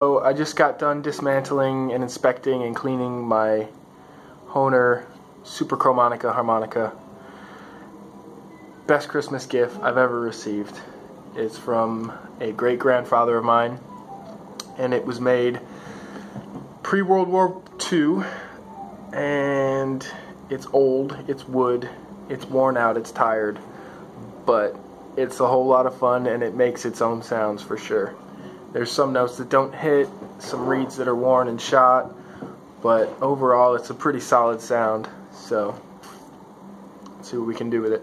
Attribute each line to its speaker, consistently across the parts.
Speaker 1: So I just got done dismantling and inspecting and cleaning my Hohner Super Chromonica harmonica. Best Christmas gift I've ever received. It's from a great-grandfather of mine, and it was made pre-World War II, and it's old, it's wood, it's worn out, it's tired, but it's a whole lot of fun, and it makes its own sounds for sure. There's some notes that don't hit, some reeds that are worn and shot, but overall it's a pretty solid sound, so let's see what we can do with it.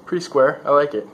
Speaker 1: Pretty square. I like it.